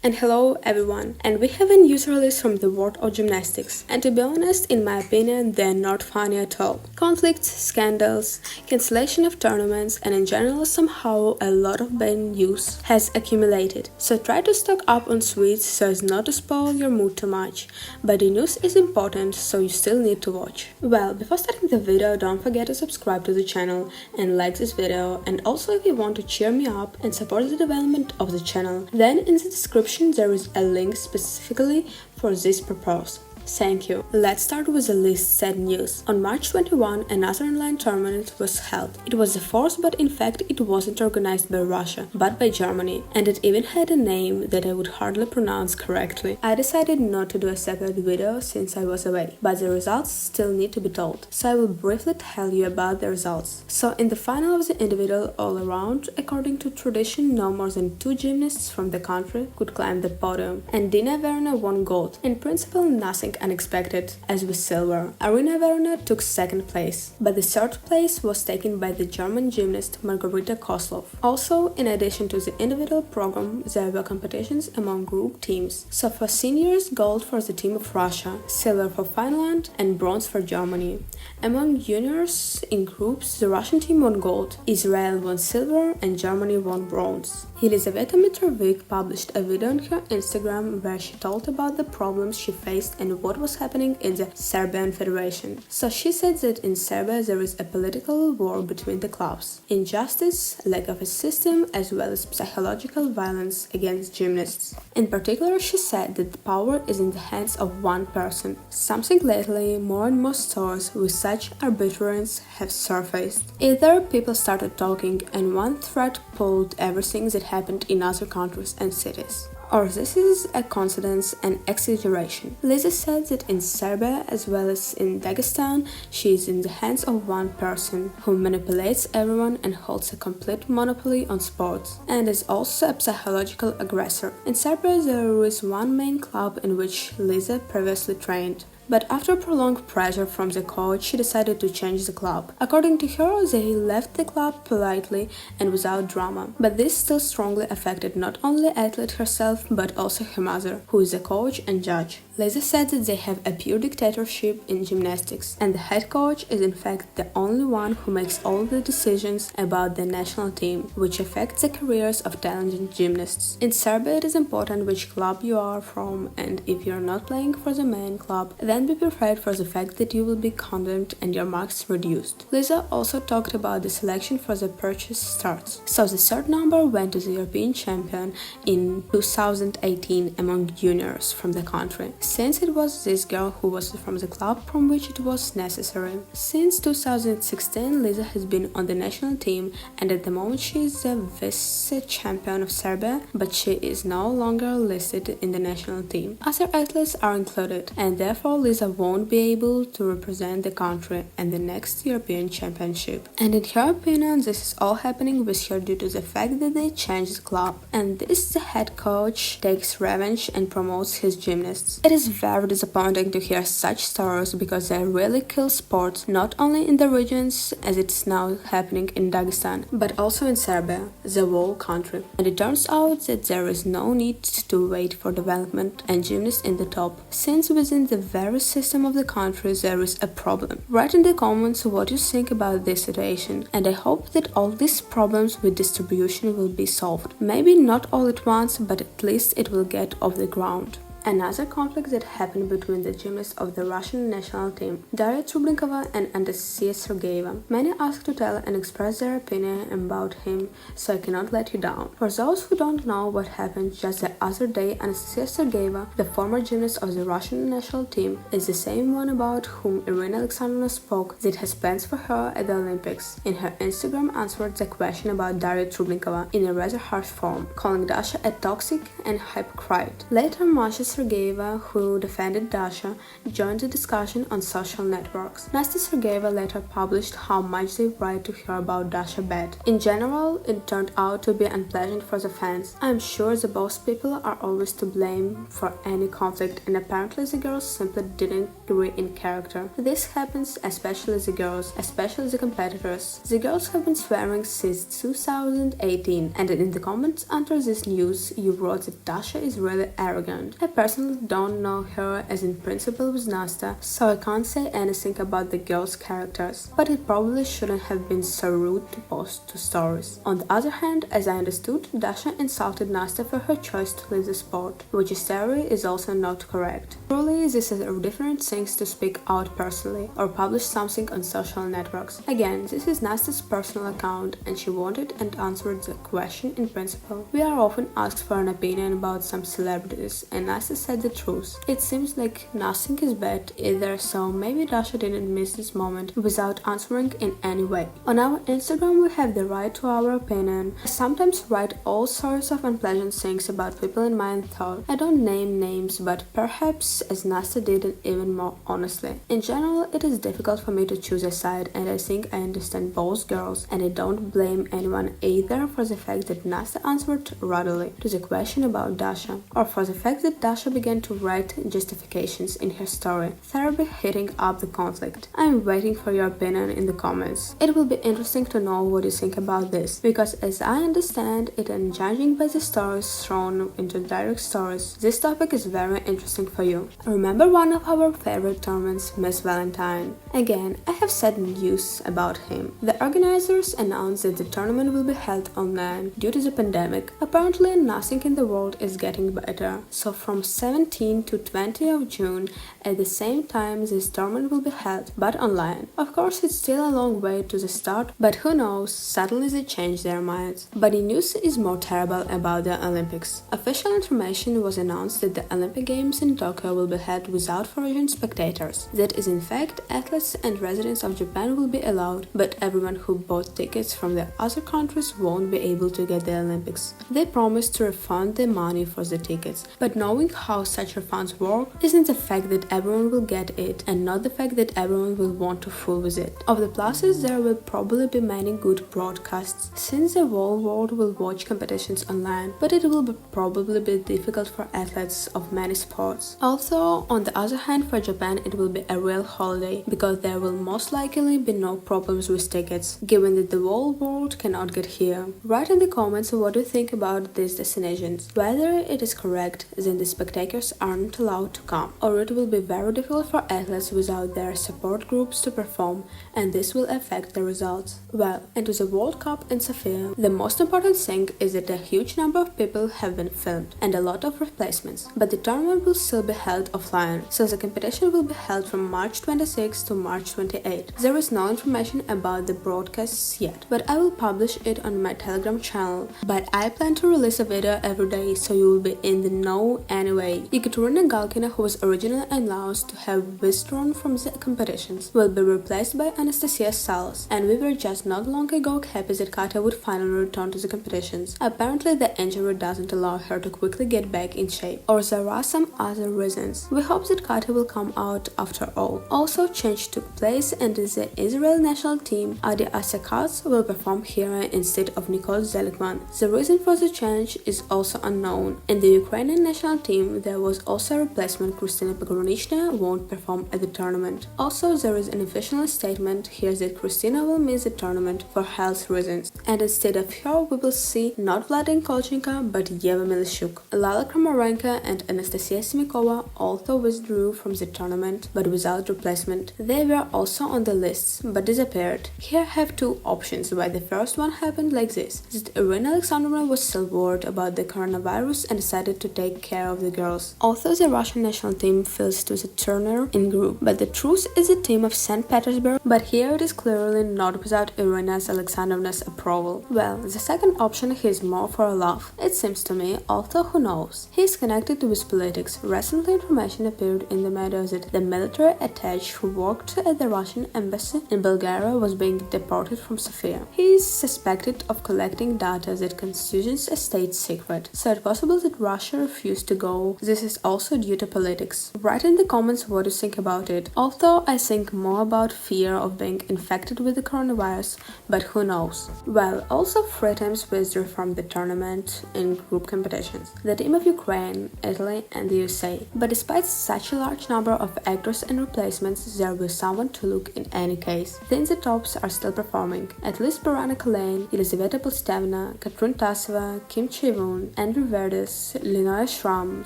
And hello everyone, and we have a news release from the world of gymnastics, and to be honest, in my opinion, they're not funny at all. Conflicts, scandals, cancellation of tournaments, and in general somehow a lot of bad news has accumulated. So try to stock up on sweets so as not to spoil your mood too much, but the news is important so you still need to watch. Well, before starting the video, don't forget to subscribe to the channel and like this video, and also if you want to cheer me up and support the development of the channel, then in the description there is a link specifically for this purpose. Thank you. Let's start with the least sad news. On March 21, another online tournament was held. It was the fourth, but in fact it wasn't organized by Russia, but by Germany, and it even had a name that I would hardly pronounce correctly. I decided not to do a separate video since I was away, but the results still need to be told, so I will briefly tell you about the results. So in the final of the individual all-around, according to tradition, no more than 2 gymnasts from the country could climb the podium, and Dina Averin won gold. In principle, nothing unexpected, as with silver. Arina and Dina took second place, but the third place was taken by the German gymnast Margarita Koslov. Also, in addition to the individual program, there were competitions among group teams. So for seniors, gold for the team of Russia, silver for Finland, and bronze for Germany. Among juniors in groups, the Russian team won gold, Israel won silver, and Germany won bronze. Elizaveta Mitrovic published a video on her Instagram where she told about the problems she faced and what was happening in the Serbian Federation. So she said that in Serbia there is a political war between the clubs, injustice, lack of a system, as well as psychological violence against gymnasts. In particular, she said that the power is in the hands of one person, something lately more and more stories with such arbitrariness have surfaced. Either people started talking and one thread pulled everything that happened in other countries and cities, or this is a coincidence and exaggeration. Lisa said that in Serbia as well as in Dagestan, she is in the hands of one person who manipulates everyone and holds a complete monopoly on sports, and is also a psychological aggressor. In Serbia there is one main club in which Lisa previously trained. But after prolonged pressure from the coach, she decided to change the club. According to her, they left the club politely and without drama. But this still strongly affected not only the athlete herself, but also her mother, who is a coach and judge. Lisa said that they have a pure dictatorship in gymnastics, and the head coach is in fact the only one who makes all the decisions about the national team, which affects the careers of talented gymnasts. In Serbia, it is important which club you are from, and if you are not playing for the main club, then be prepared for the fact that you will be condemned and your marks reduced. Lisa also talked about the selection for the purchase starts. So the third number went to the European champion in 2018 among juniors from the country, since it was this girl who was from the club from which it was necessary. Since 2016, Lisa has been on the national team, and at the moment she is the vice-champion of Serbia, but she is no longer listed in the national team. Other athletes are included, and therefore Lisa won't be able to represent the country at the next European Championship. And in her opinion, this is all happening with her due to the fact that they changed the club, and this the head coach takes revenge and promotes his gymnasts. It is very disappointing to hear such stories because they really kill sports, not only in the regions as it's now happening in Dagestan, but also in Serbia, the whole country. And it turns out that there is no need to wait for development and gymnasts in the top, since within the very system of the country there is a problem. Write in the comments what you think about this situation, and I hope that all these problems with distribution will be solved. Maybe not all at once, but at least it will get off the ground. Another conflict that happened between the gymnasts of the Russian national team, Daria Trubnikova and Anastasia Sergeeva. Many asked to tell and express their opinion about him, so I cannot let you down. For those who don't know what happened just the other day, Anastasia Sergeeva, the former gymnast of the Russian national team, is the same one about whom Irina Alexandrovna spoke that has plans for her at the Olympics. In her Instagram answered the question about Daria Trubnikova in a rather harsh form, calling Dasha a toxic and hypocrite. Later, Masha Sergeeva, who defended Dasha, joined the discussion on social networks. Anastasia Sergeeva later published how much they write to her about Dasha bad. In general, it turned out to be unpleasant for the fans. I'm sure the both people are always to blame for any conflict, and apparently the girls simply didn't agree in character. This happens especially the girls, especially the competitors. The girls have been swearing since 2018, and in the comments under this news you wrote that Dasha is really arrogant. I personally don't know her as in principle with Nasta, so I can't say anything about the girls' characters, but it probably shouldn't have been so rude to post to stories. On the other hand, as I understood, Dasha insulted Nasta for her choice to leave the sport, which is theory is also not correct. Truly, this is different things to speak out personally or publish something on social networks. Again, this is Nasta's personal account and she wanted and answered the question in principle. We are often asked for an opinion about some celebrities and Nasta said the truth. It seems like nothing is bad either, so maybe Dasha didn't miss this moment without answering in any way. On our Instagram we have the right to our opinion. I sometimes write all sorts of unpleasant things about people in my thought. I don't name names, but perhaps as Nasta did it even more honestly. In general, it is difficult for me to choose a side, and I think I understand both girls, and I don't blame anyone either for the fact that Nasta answered readily to the question about Dasha, or for the fact that Dasha began to write justifications in her story, thereby heating up the conflict. I am waiting for your opinion in the comments. It will be interesting to know what you think about this, because as I understand it and judging by the stories thrown into direct stories, this topic is very interesting for you. Remember one of our favorite tournaments, Miss Valentine? Again, I have sad news about him. The organizers announced that the tournament will be held online due to the pandemic. Apparently, nothing in the world is getting better. So from 17 to 20 of June, at the same time, this tournament will be held, but online. Of course, it's still a long way to the start, but who knows, suddenly they change their minds. But the news is more terrible about the Olympics. Official information was announced that the Olympic Games in Tokyo will be held without foreign spectators. That is, in fact, athletes and residents of Japan will be allowed, but everyone who bought tickets from the other countries won't be able to get the Olympics. They promised to refund the money for the tickets, but knowing how such refunds work isn't the fact that everyone will get it, and not the fact that everyone will want to fool with it. Of the pluses, there will probably be many good broadcasts, since the whole world will watch competitions online, but it will probably be difficult for athletes of many sports. Also, on the other hand, for Japan it will be a real holiday, because there will most likely be no problems with tickets, given that the whole world cannot get here. Write in the comments what you think about these destinations, whether it is correct that the spectators aren't allowed to come, or it will be very difficult for athletes without their support groups to perform, and this will affect the results. Well, into the World Cup in Sofia, the most important thing is that a huge number of people have been filmed, and a lot of replacements, but the tournament will still be held offline, so the competition will be held from March 26 to March 28. There is no information about the broadcasts yet, but I will publish it on my Telegram channel. But I plan to release a video every day, so you will be in the know anyway. Ekaterina Galkina, who was originally announced to have withdrawn from the competitions, will be replaced by Anastasia Sergeeva, and we were just not long ago happy that Katya would finally return to the competitions. Apparently the injury doesn't allow her to quickly get back in shape, or there are some other reasons. We hope that Katya will come out after all. Also, change took place and the Israeli national team, Adi Asakats, will perform here instead of Nicole Zelikman. The reason for the change is also unknown. In the Ukrainian national team, there was also a replacement. Kristina Pogranichna won't perform at the tournament. Also, there is an official statement here that Kristina will miss the tournament for health reasons, and instead of her we will see not Vladimir Kolchenko but Yeva Milishuk. Lala Kramarenko and Anastasia Sergeeva also withdrew from the tournament but without replacement. They were also on the lists but disappeared. Here I have two options why the first one happened like this: that Irina Alexandrovna was still worried about the coronavirus and decided to take care of the girls. Also, the Russian national team fills to the turner in group, but the truth is the team of St. Petersburg, but here it is clearly not without Irina Alexandrovna's approval. Well, the second option is more for a laugh, it seems to me, although who knows. He is connected with politics. Recently information appeared in the media that the military attache who worked at the Russian embassy in Bulgaria was being deported from Sofia. He is suspected of collecting data that constitutes a state secret, so it's possible that Russia refused to go though this is also due to politics. Write in the comments what you think about it, although I think more about fear of being infected with the coronavirus, but who knows. Well, also 3 teams withdrew from the tournament in group competitions. The team of Ukraine, Italy and the USA. But despite such a large number of actors and replacements, there was someone to look in any case. Then the tops are still performing. At least Veronica Lane, Elizaveta Mitrovic, Katrin Tasova, Kim Chae-woon, Andrew Verdes, Lena Shram,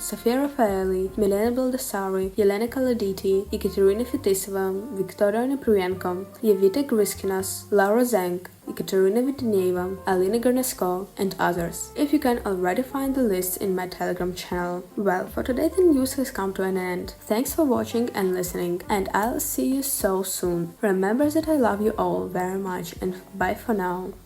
Sofia Rafaeli, Milena Baldassari, Yelena Kaladiti, Ekaterina Fetisova, Victoria Neprienko, Yevita Griskinas, Laura Zeng, Ekaterina Vidineva, Alina Garnesko, and others. If you can already find the list in my Telegram channel. Well, for today the news has come to an end. Thanks for watching and listening, and I'll see you so soon. Remember that I love you all very much, and bye for now.